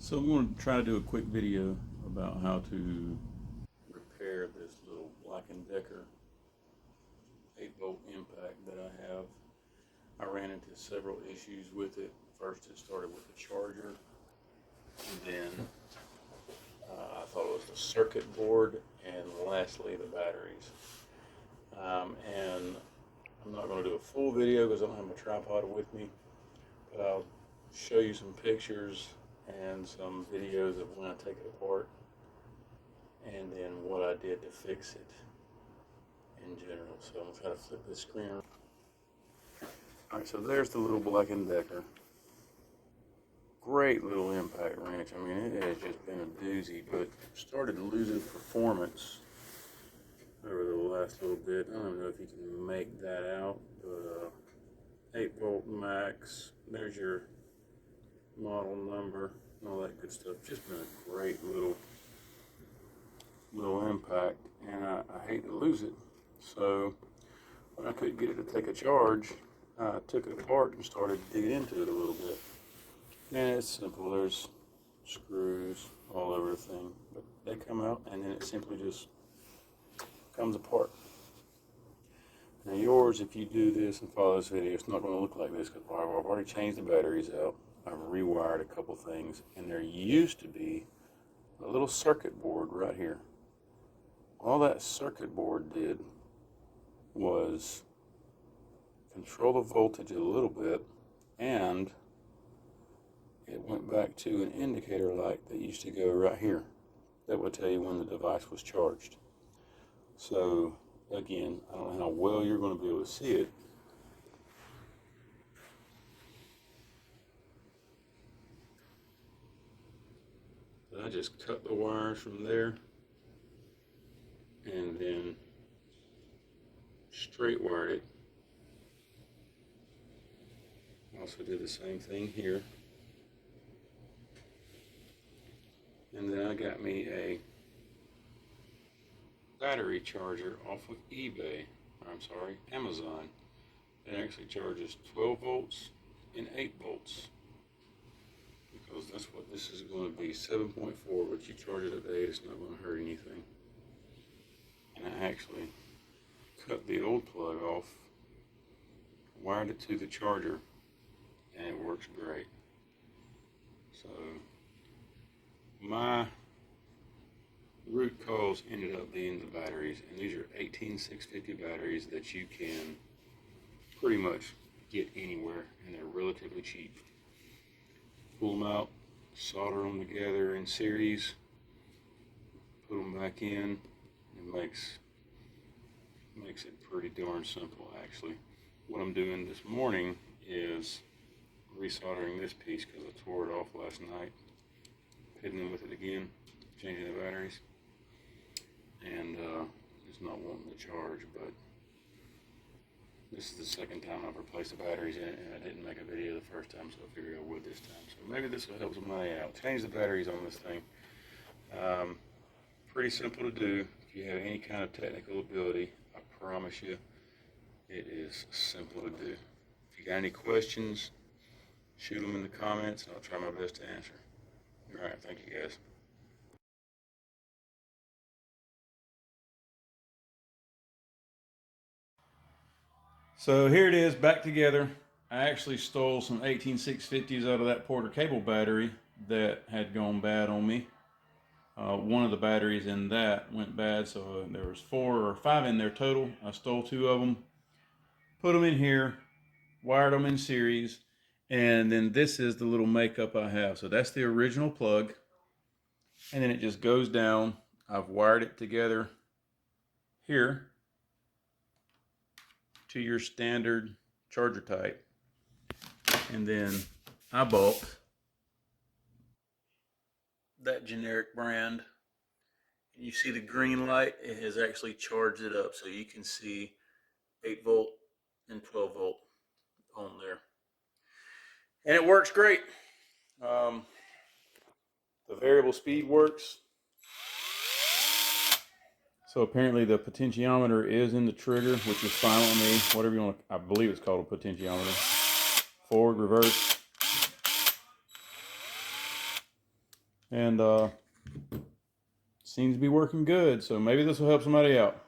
So I'm going to try to do a quick video about how to repair this little black+decker 8-volt impact that I have. I ran into several issues with it. First it started with the charger, and then I thought it was the circuit board, and lastly the batteries. And I'm not going to do a full video because I don't have my tripod with me, but I'll show you some pictures and some videos of when I take it apart, and then what I did to fix it in general. So I'm going to try to flip this screen around. Alright, so there's the little black+decker. Great little impact wrench. I mean, it has just been a doozy, but started losing performance over the last little bit. I don't know if you can make that out, but 8-volt max. There's your model number and all that good stuff. Just been a great little impact, and I hate to lose it. So when I couldn't get it to take a charge, I took it apart and started digging into it a little bit. And it's simple. There's screws all over the thing, but they come out and then it simply just comes apart. Now yours, if you do this and follow this video, it's not going to look like this because I've already changed the batteries out. I've rewired a couple things, and there used to be a little circuit board right here. All that circuit board did was control the voltage a little bit, and it went back to an indicator light that used to go right here that would tell you when the device was charged. So again, I don't know how well you're going to be able to see it. I just cut the wires from there and then straight wired it. Also did the same thing here. And then I got me a battery charger off of Amazon. It actually charges 12 volts and 8 volts. Because that's what this is going to be, 7.4, but you charge it at 8, it's not going to hurt anything. And I actually cut the old plug off, wired it to the charger, and it works great. So my root cause ended up being the batteries, and these are 18650 batteries that you can pretty much get anywhere, and they're relatively cheap. Pull them out, solder them together in series, put them back in. It makes it pretty darn simple, actually. What I'm doing this morning is resoldering this piece because I tore it off last night, hitting them with it again, changing the batteries, and it's not wanting to charge. But this is the second time I've replaced the batteries in it, and I didn't make a video the first time, so I figured I would this time. So maybe this will help somebody out. Change the batteries on this thing. Pretty simple to do. If you have any kind of technical ability, I promise you, it is simple to do. If you got any questions, shoot them in the comments, and I'll try my best to answer. All right, thank you guys. So here it is, back together. I actually stole some 18650s out of that Porter cable battery that had gone bad on me. One of the batteries in that went bad, so there was 4 or 5 in there total. I stole 2 of them, put them in here, wired them in series, and then this is the little makeup I have. So that's the original plug, and then it just goes down. I've wired it together here to your standard charger type, and then I bought that generic brand. You see the green light, it has actually charged it up, so you can see 8 volt and 12 volt on there, and it works great. The variable speed works. So apparently the potentiometer is in the trigger, which is fine with me. Whatever you want to, I believe it's called a potentiometer. Forward, reverse. and seems to be working good. So maybe this will help somebody out.